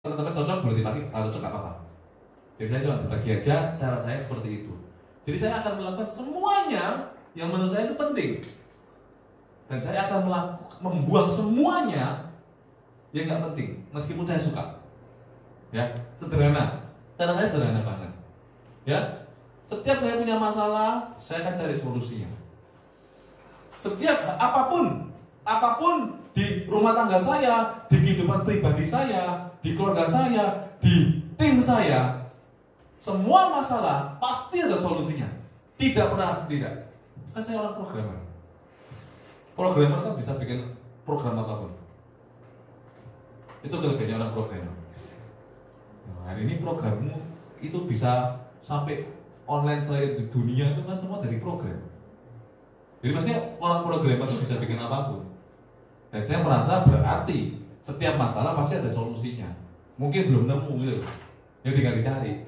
teman-teman cocok boleh dipakai, kalau cocok gak apa-apa. Jadi saya cuma berbagi aja cara saya seperti itu. Jadi saya akan melakukan semuanya yang menurut saya itu penting. Dan saya akan membuang semuanya yang nggak penting, meskipun saya suka. Ya, sederhana. Cara saya sederhana banget. Ya, setiap saya punya masalah, saya akan cari solusinya. Setiap apapun di rumah tangga saya, di kehidupan pribadi saya, di keluarga saya, di tim saya, semua masalah pasti ada solusinya. Tidak pernah tidak. Kan saya orang programmer. Programmer kan bisa bikin program apapun. Itu kelebihannya orang programmer. Nah, hari ini programmu itu bisa sampai online selain di dunia itu kan semua dari program. Jadi maksudnya orang programmer itu bisa bikin apapun. Dan saya merasa berarti setiap masalah pasti ada solusinya. Mungkin belum nemu gitu. Ya tinggal dicari.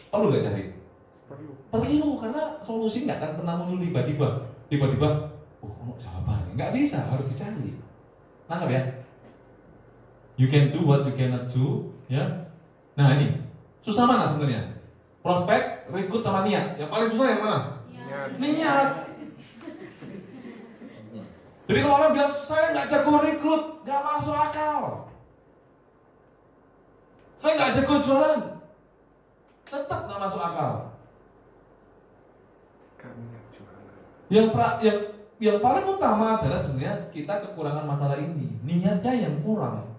Perlu gak cari? Perlu, karena solusi nggak akan pernah muncul tiba-tiba. Oh, jawabannya nggak bisa, harus dicari. Nangkap ya? You can do what you cannot do, ya. Nah ini susah mana sebenarnya? Prospek, rekrut, sama niat. Yang paling susah yang mana? Niat. Jadi kalau orang bilang saya nggak jago rekrut, nggak masuk akal. Saya nggak jago jualan, tetap nggak masuk akal. Yang paling utama adalah sebenarnya kita kekurangan masalah ini, niatnya yang kurang.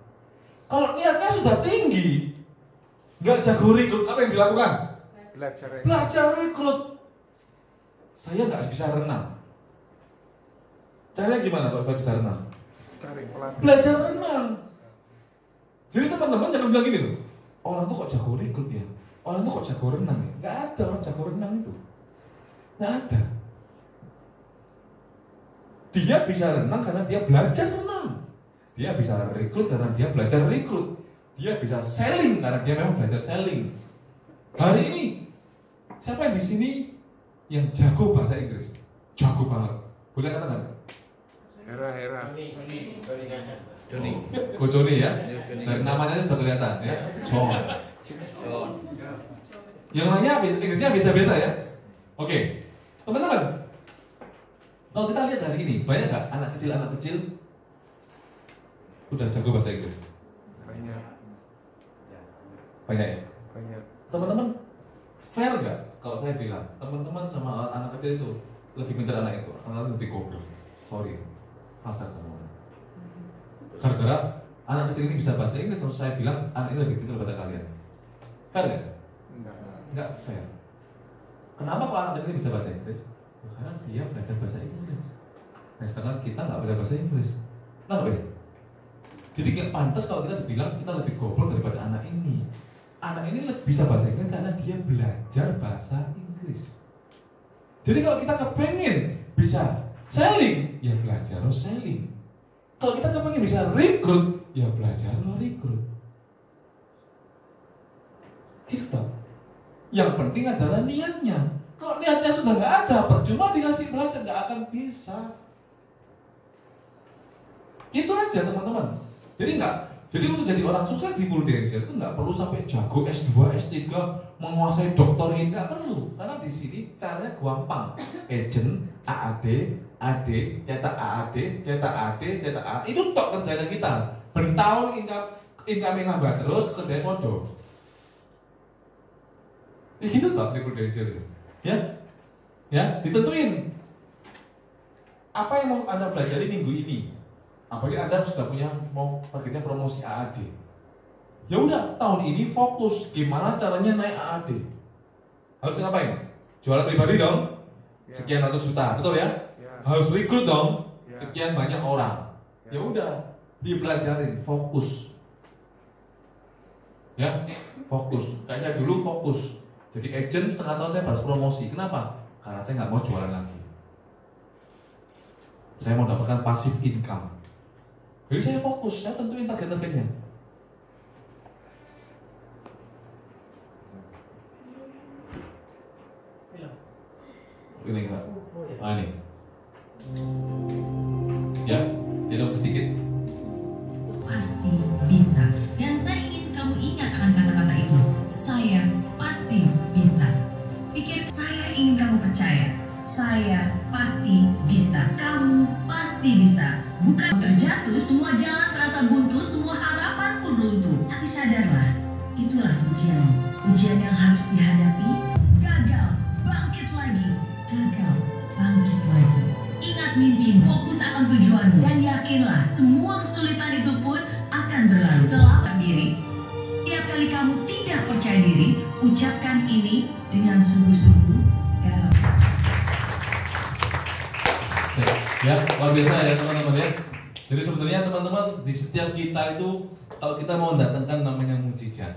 Kalau niatnya sudah tinggi, nggak jago rekrut, apa yang dilakukan? Belajar rekrut. Saya nggak bisa renang. Caranya gimana Pak bisa renang? Belajar renang. Jadi teman-teman jangan bilang gini loh, orang tuh kok jago rekrut ya, orang tuh kok jago renang ya. Nggak ada orang jago renang itu, nggak ada. Dia bisa renang karena dia belajar renang. Dia bisa rekrut karena dia belajar rekrut. Dia bisa selling karena dia memang belajar selling. Hari ini siapa yang di sini yang jago bahasa Inggris? Jago banget. Boleh katakan? Hera. Joni. Ko Joni ya. Dan namanya sudah kelihatan ya. John. Yang lainnya Inggrisnya biasa-biasa ya. Oke. Teman-teman, kalau kita lihat hari ini, banyak nggak anak kecil udah jago bahasa Inggris? Banyak ya? Banyak. Teman-teman, fair nggak kalau saya bilang teman-teman sama anak kecil itu lebih pintar anak itu, anak lebih goblok. Sorry, kasar teman. Gara-gara anak kecil ini bisa bahasa Inggris, terus saya bilang anak ini lebih pintar daripada kalian. Fair nggak? Nggak fair. Kenapa kalau anak kecil ini bisa bahasa Inggris? Karena dia belajar bahasa Inggris. Nah, sedangkan kita nggak belajar bahasa Inggris. Nah, jadi kayak pantas kalau kita dibilang kita lebih goblok daripada anak ini. Anak ini bisa bahasa Inggris karena dia belajar bahasa Inggris. Jadi kalau kita kepengen bisa selling, ya belajar selling. Kalau kita kepengen bisa rekrut, ya belajar rekrut. Gitu. Yang penting adalah niatnya. Kalau niatnya sudah nggak ada, percuma dikasih belajar, nggak akan bisa. Itu aja teman-teman. Jadi untuk jadi orang sukses di Prudential itu nggak perlu sampai jago S2, S3, menguasai doktor ini, nggak perlu. Karena di sini caranya gampang. Agent, AAD, AD, cetak AAD, cetak AD, cetak AAD. Itu tok kerjanya kita. Bertahun income nambah terus, kerjanya bodoh. Ya gitu tok di Prudential. Ya, ditentuin apa yang mau Anda pelajari minggu ini. Apalagi Anda sudah punya mau targetnya promosi AAD. Ya udah, tahun ini fokus gimana caranya naik AAD. Harus ngapain? Jualan pribadi dong. Sekian ratus juta, betul ya? Harus rekrut dong. Sekian banyak orang. Ya udah, dipelajarin, fokus. Ya, fokus. Kayak saya dulu fokus. Jadi agent setengah tahun saya harus promosi. Kenapa? Karena saya nggak mau jualan lagi. Saya mau dapatkan passive income. Jadi saya fokus, saya tentuin target-targetnya. Ini Pak. Ah ini. Ya, hidup sedikit. Pasti bisa. Dan sadarlah, itulah ujian. Ujian yang harus dihadapi. Gagal, bangkit lagi. Gagal, bangkit lagi. Ingat mimpimu, fokus akan tujuanmu, dan yakinlah semua kesulitan itu pun akan berlalu. Selamat diri. Tiap kali kamu tidak percaya diri, ucapkan ini dengan sungguh-sungguh dalam. Ya, luar biasa ya teman-teman ya. Jadi sebenarnya teman-teman di setiap kita itu kalau kita mau mendatangkan namanya mujizat,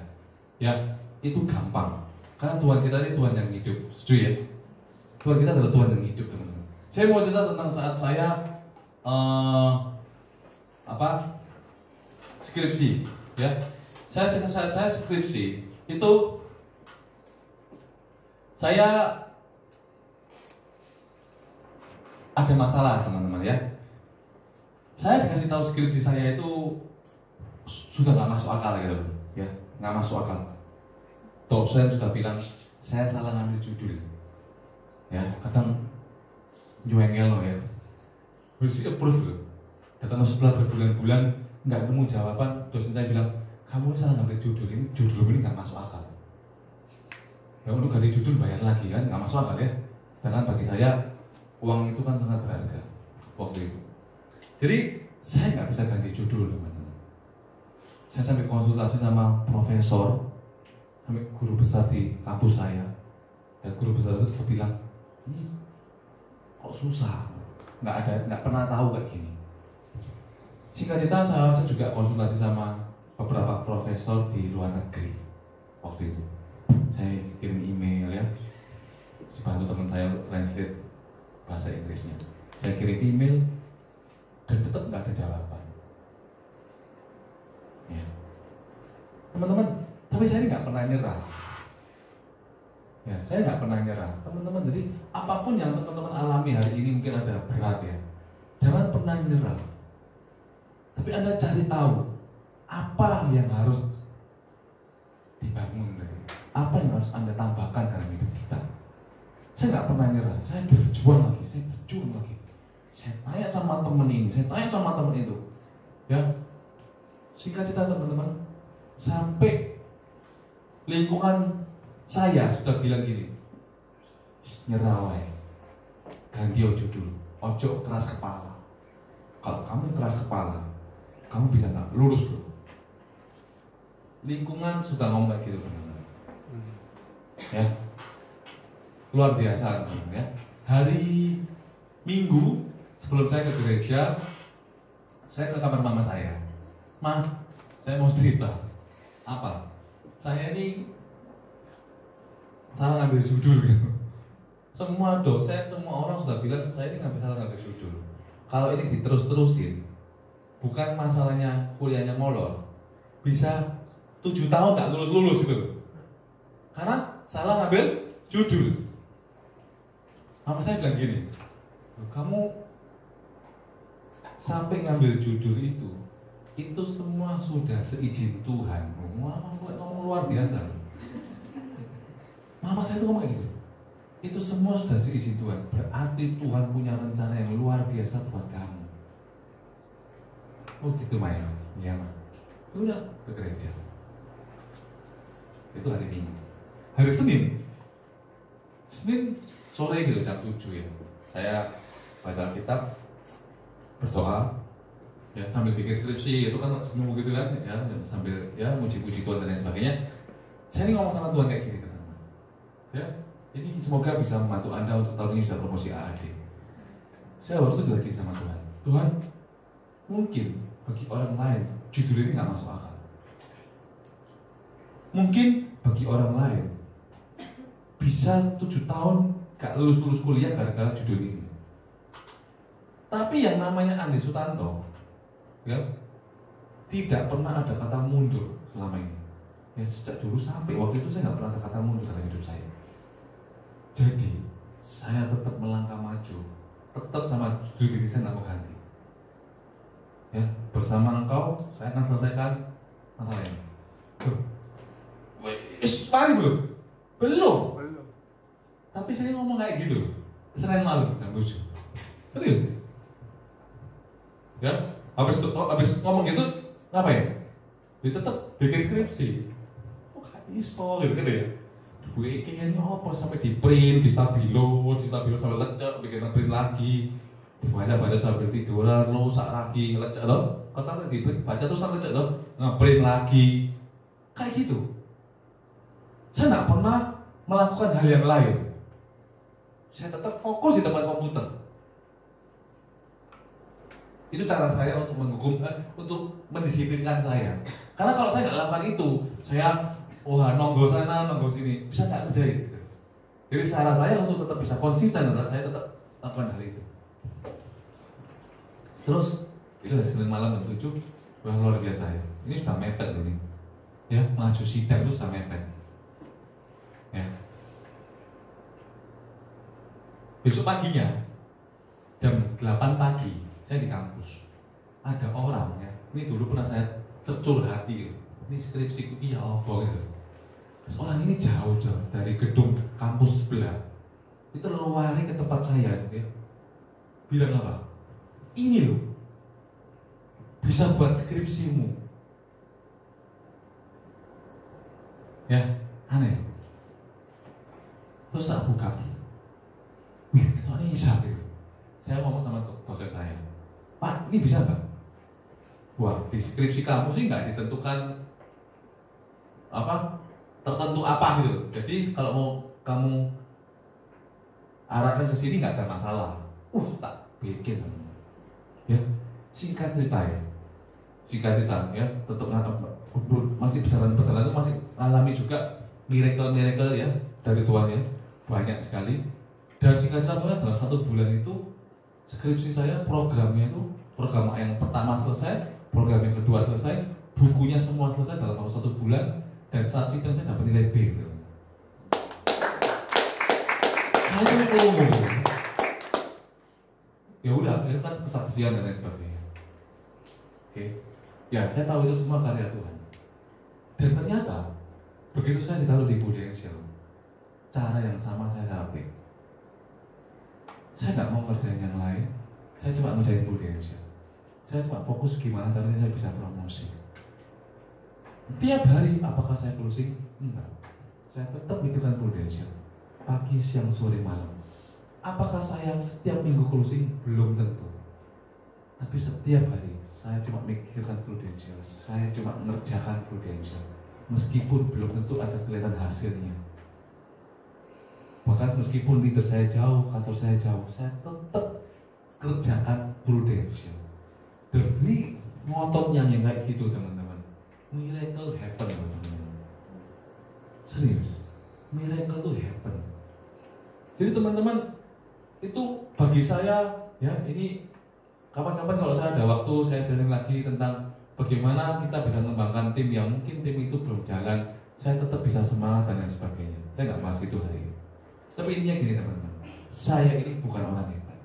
ya itu gampang. Karena Tuhan kita ini Tuhan yang hidup, setuju ya? Tuhan kita adalah Tuhan yang hidup teman-teman. Saya mau cerita tentang saat saya skripsi, ya. Saya skripsi itu saya ada masalah teman-teman ya. Saya dikasih tahu skripsi saya itu sudah nggak masuk akal gitu, ya nggak masuk akal. Dosen sudah bilang saya salah ngambil judul, ya kadang nyuengel loh ya. Bersih approve loh. Datang setelah berbulan-bulan nggak nemu jawaban, dosen saya bilang kamu salah ngambil judul ini nggak masuk akal. Ya untuk ganti judul bayar lagi kan nggak masuk akal ya. Sedangkan bagi saya uang itu kan sangat berharga waktu itu. Jadi saya nggak bisa ganti judul teman-teman. Saya sampai konsultasi sama profesor, sampai guru besar di kampus saya, dan guru besar itu bilang, kok susah, nggak pernah tahu kayak gini. Singkat cerita saya juga konsultasi sama beberapa profesor di luar negeri waktu itu. Saya kirim email ya, dibantu teman saya translate bahasa Inggrisnya. Saya kirim email dan tetap nggak ada jawaban. Ya. Teman-teman, tapi saya ini nggak pernah nyerah. Ya, saya nggak pernah nyerah, teman-teman. Jadi apapun yang teman-teman alami hari ini mungkin ada berat ya, jangan pernah nyerah. Tapi Anda cari tahu apa yang harus dibangun, apa yang harus Anda tambahkan dalam hidup kita. Saya nggak pernah nyerah, saya berjuang lagi, saya tanya sama temen ini, saya tanya sama temen itu, ya. Singkat cerita teman-teman, sampai lingkungan saya sudah bilang gini, nyerah wae, ganti judul, ojo keras kepala. Kalau kamu keras kepala, kamu bisa nggak lurus bro. Lingkungan sudah ngomong kayak gitu teman-teman, ya. Luar biasa teman-teman ya. Hari Minggu sebelum saya ke gereja, saya ke kamar mama saya. Ma, saya mau cerita. Apa? Saya ini salah ngambil judul gitu. Semua dosen, semua orang sudah bilang saya ini salah ngambil judul. Kalau ini diterus-terusin, bukan masalahnya kuliahnya molor, bisa 7 tahun nggak lulus-lulus gitu. Karena salah ngambil judul. Mama saya bilang gini, kamu sampai ngambil judul itu semua sudah seizin Tuhan. Mama ngomong luar biasa. Mama saya itu ngomong gitu. Itu semua sudah seizin Tuhan. Berarti Tuhan punya rencana yang luar biasa buat kamu. Oh gitu Maya. Iya Ma. Udah ke gereja. Itu hari Minggu. Hari Senin sore gitu jam 7 ya. Saya baca Alkitab, berdoa, ya sambil bikin skripsi itu kan semua gitu kan, ya sambil ya muji-puji Tuhan dan lain sebagainya. Saya ini ngomong sama Tuhan kayak gini teman-teman. Ya, ini semoga bisa membantu Anda untuk tahun ini bisa promosi AAD. Saya waktu itu lagi sama Tuhan. Tuhan, mungkin bagi orang lain judul ini nggak masuk akal. Mungkin bagi orang lain bisa 7 tahun gak lulus kuliah gara-gara judul ini. Tapi yang namanya Andi Sutanto, ya, tidak pernah ada kata mundur selama ini. Ya sejak dulu sampai waktu itu saya nggak pernah ada kata mundur dalam hidup saya. Jadi saya tetap melangkah maju, tetap sama judul ini saya nggak mau ganti. Ya, bersama engkau saya akan selesaikan masalah ini. Mari belum? Belum. Tapi saya ngomong kayak gitu, selain malu dan lucu. Serius ya? Habis ngomong gitu, ngapain? dia tetap bikin skripsi. Oh gak iso gitu kan ya. Gue ini apa sampai di print, di stabilo sampai lecek, bikin print lagi. Baca sambil tiduran, rusak lagi, lecek loh. Kertasnya di print, baca terus sampai lecek loh, ngeprint lagi. Kayak gitu. Saya nggak pernah melakukan hal yang lain. Saya tetap fokus di depan komputer. Itu cara saya untuk untuk mendisiplinkan saya. Karena kalau saya nggak lakukan itu, saya nonggo sana, nonggo sini, bisa nggak kerjain. Jadi cara saya untuk tetap bisa konsisten adalah saya tetap lakukan hal itu. Terus itu hari Senin malam jam 7, wah luar biasa ya. Ini sudah mepet ini, ya maju sidang itu sudah mepet. Ya. Besok paginya jam 8 pagi saya di kampus. Ada orang ya, ini dulu pernah saya curhati, ini skripsiku iya apa gitu. Terus orang ini jauh dari gedung kampus sebelah, itu lari ke tempat saya, ya. Bilang apa? Ini loh, bisa buat skripsimu. Ya, aneh. Terus saya buka, wih, itu ini bisa gitu. Saya ngomong sama dosen saya, Pak, ini bisa nggak? Wah, di skripsi kampus ini nggak ditentukan tertentu apa gitu. Jadi kalau mau kamu arahkan ke sini nggak ada masalah. Tak bikin, ya. Singkat cerita ya, tentukan masih berjalan itu masih alami juga miracle ya dari Tuhan ya, banyak sekali. Dan singkat cerita dalam 1 bulan itu skripsi saya programnya itu program yang pertama selesai, program yang kedua selesai, bukunya semua selesai dalam waktu 1 bulan, dan saat sidang saya dapat nilai B. Saya ya udah, itu kan kesaksian dan lain sebagainya. Oke, ya saya tahu itu semua karya Tuhan. Dan ternyata begitu saya ditaruh di Prudential, cara yang sama saya lakukan. Saya nggak mau kerjain yang lain, saya cuma ngerjain Prudential. Saya cuma fokus gimana caranya saya bisa promosi. Tiap hari, apakah saya closing? Enggak. Saya tetap mikirkan Prudential. Pagi, siang, sore, malam. Apakah saya setiap minggu closing? Belum tentu. Tapi setiap hari, saya cuma mikirkan Prudential. Saya cuma mengerjakan Prudential. Meskipun belum tentu ada kelihatan hasilnya. Bahkan meskipun leader saya jauh, kantor saya jauh, saya tetap kerjakan Prudential. Demi ngototnya yang kayak gitu teman-teman. Miracle happen teman-teman. Serius, miracle itu happen. Jadi teman-teman, itu bagi saya ya, ini kapan-kapan kalau saya ada waktu saya sharing lagi tentang bagaimana kita bisa mengembangkan tim yang mungkin tim itu belum jalan, saya tetap bisa semangat dan lain sebagainya. Saya nggak bahas itu hari ini. Tapi intinya gini teman-teman, saya ini bukan orang hebat.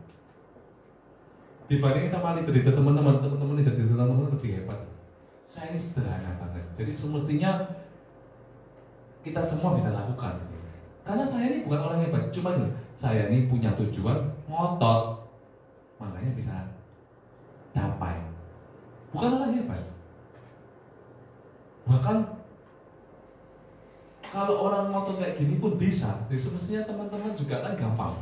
Dibandingin sama leader teman-teman lebih hebat. Saya ini sederhana banget. Jadi semestinya kita semua bisa lakukan. Karena saya ini bukan orang hebat, cuman saya ini punya tujuan, ngotot, makanya bisa capai. Bukan orang hebat. Bahkan kalau orang ngotot kayak gini pun bisa, jadi semestinya teman-teman juga kan gampang.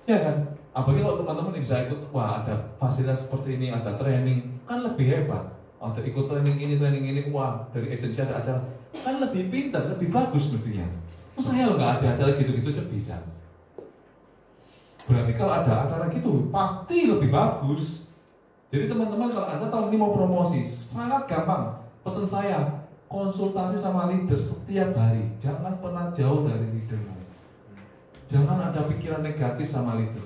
Ya kan? Apalagi kalau teman-teman bisa ikut, wah ada fasilitas seperti ini, ada training, kan lebih hebat. Ada ikut training ini, wah dari agensi ada acara, kan lebih pintar, lebih bagus mestinya. Saya nggak ada acara gitu-gitu aja bisa. Berarti kalau ada acara gitu pasti lebih bagus. Jadi teman-teman kalau Anda tahun ini mau promosi, sangat gampang. Pesan saya, konsultasi sama leader setiap hari. Jangan pernah jauh dari leadermu. Jangan ada pikiran negatif sama leader.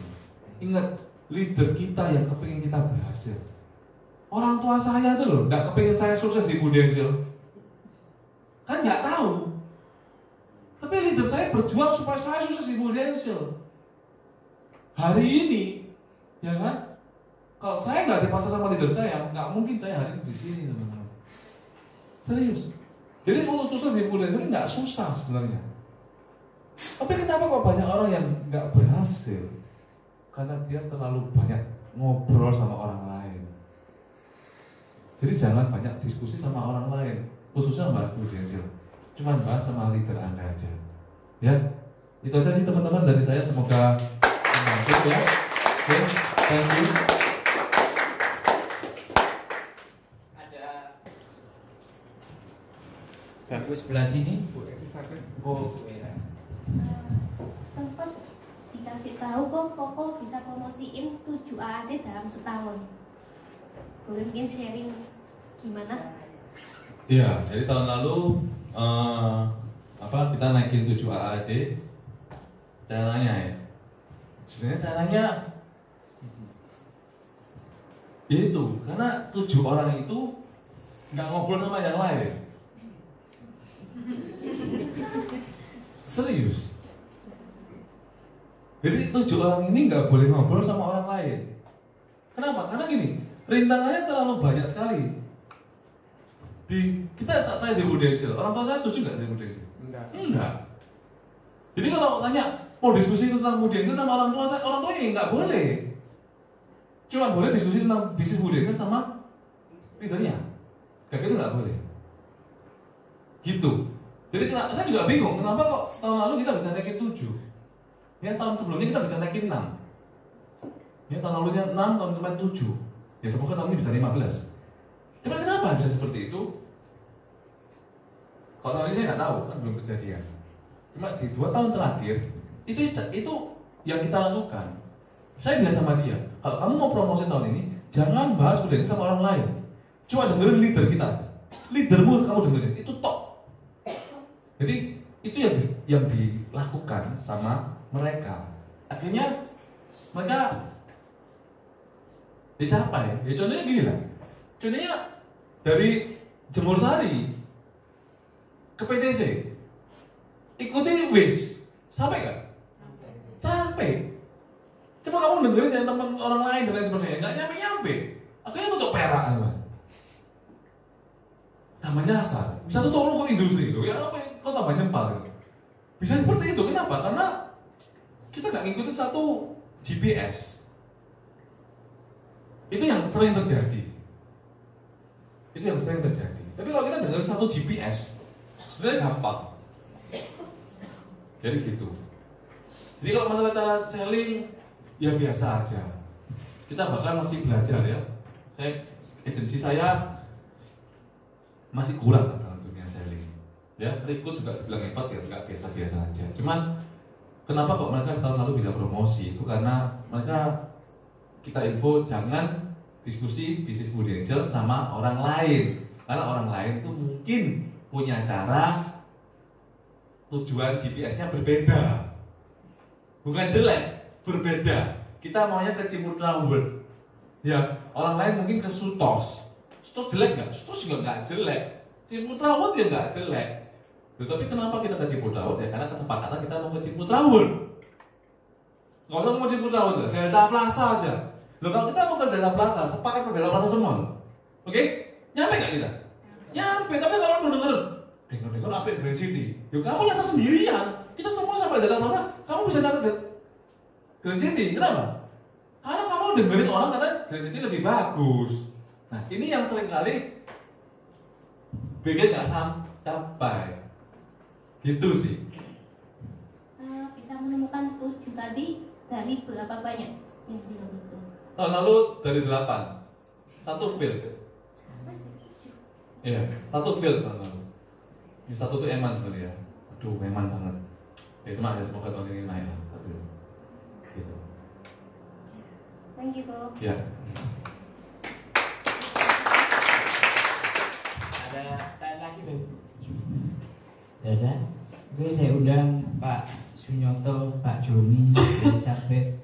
Ingat, leader kita yang kepingin kita berhasil. Orang tua saya tuh loh, nggak kepingin saya sukses di Prudential. Kan nggak tahu. Tapi leader saya berjuang supaya saya sukses di Prudential. Hari ini, ya kan? Kalau saya nggak dipaksa sama leader saya, nggak mungkin saya hari ini di sini, teman-teman. Serius. Jadi untuk sukses di Prudential nggak susah sebenarnya. Tapi kenapa kok banyak orang yang nggak berhasil? Karena dia terlalu banyak ngobrol sama orang lain. Jadi jangan banyak diskusi sama orang lain, khususnya bahas prudensial. Cuma bahas sama leader Anda aja. Ya, itu aja sih teman-teman dari saya. Semoga membantu ya. Oke, thank you. Bagus sebelah sini. Oh, Sempat dikasih tahu kok Koko bisa promosiin 7 AAD dalam setahun. Boleh mungkin sharing gimana? Iya, jadi tahun lalu kita naikin 7 AAD. Caranya ya, sebenarnya caranya itu karena 7 orang itu nggak ngobrol sama yang lain. Serius. Jadi 7 orang ini nggak boleh ngobrol sama orang lain. Kenapa? Karena gini, rintangannya terlalu banyak sekali. Saat saya di Prudential, orang tua saya setuju nggak di Prudential? Enggak. Jadi kalau tanya mau diskusi tentang Prudential sama orang tua saya, orang tua ya nggak boleh. Cuma boleh diskusi tentang bisnis Prudential sama leadernya. Kayak gitu nggak boleh. Gitu. Jadi saya juga bingung kenapa kok tahun lalu kita bisa naikin 7. Ya tahun sebelumnya kita bisa naikin 6. Ya tahun lalunya 6, tahun kemarin 7. Ya semoga tahun ini bisa 15. Cuma kenapa bisa seperti itu? Kalau tahun ini saya nggak tahu, kan belum kejadian. Cuma di 2 tahun terakhir itu yang kita lakukan. Saya bilang sama dia, kalau kamu mau promosi tahun ini, jangan bahas Prudential sama orang lain. Cuma dengerin leader kita aja. Leadermu kamu dengerin, itu top. Jadi itu yang dilakukan sama mereka. Akhirnya mereka dicapai. Ya contohnya gini lah. Contohnya dari Jemur Sari ke PTC, ikuti WIS, sampai nggak? Sampai. Coba kamu dengerin yang teman orang lain dan lain sebagainya, nggak nyampe. Akhirnya tutup perak, teman. Namanya asal. Bisa tutup lu ke industri itu, ya apa? Kok tambah nyempal gitu. Bisa seperti itu, kenapa? Karena kita nggak ngikutin satu GPS. Itu yang sering terjadi. Tapi kalau kita dengerin satu GPS, sebenarnya gampang. Jadi gitu. Jadi kalau masalah cara selling, ya biasa aja. Kita bahkan masih belajar ya. Agensi saya masih kurang dalam dunia selling. Ya, Riko juga bilang hebat ya, nggak biasa-biasa aja. Cuman kenapa kok mereka tahun lalu bisa promosi? Itu karena mereka kita info jangan diskusi bisnis Prudential sama orang lain. Karena orang lain itu mungkin punya cara tujuan GPS-nya berbeda. Bukan jelek, berbeda. Kita maunya ke Ciputra World. Ya, orang lain mungkin ke Sutos. Sutos jelek nggak? Sutos juga nggak jelek. Ciputra World ya nggak jelek. Tapi kenapa kita ke Ciputra World? Ya karena kesepakatan kita mau ke Ciputra World. Nggak usah mau Ciputra World, Delta Plaza aja. Loh kalau kita mau ke Delta Plaza, sepakat ke Delta Plaza semua. Oke? Nyampe nggak kita? Nyampe, tapi kalau lu denger apa Grand City? Yuk kamu nyasar sendirian. Kita semua sampai Delta Plaza, kamu bisa nyasar Grand City. Kenapa? Karena kamu dengerin orang kata Grand City lebih bagus. Nah ini yang sering kali bikin nggak sampai. Gitu sih. Bisa menemukan 7 tadi dari berapa banyak yang bilang itu? Tahun lalu dari 8. 1 field. Iya, 1 field tahun lalu. Ini 1 tuh eman sebenarnya. Aduh, eman banget. Ya itu mah ya semoga tahun ini naik lah. Gitu. Thank you, Ko. Ya. Ada tanya lagi tuh. Ada. Gue saya undang Pak Sunyoto, Pak Joni, Elizabeth,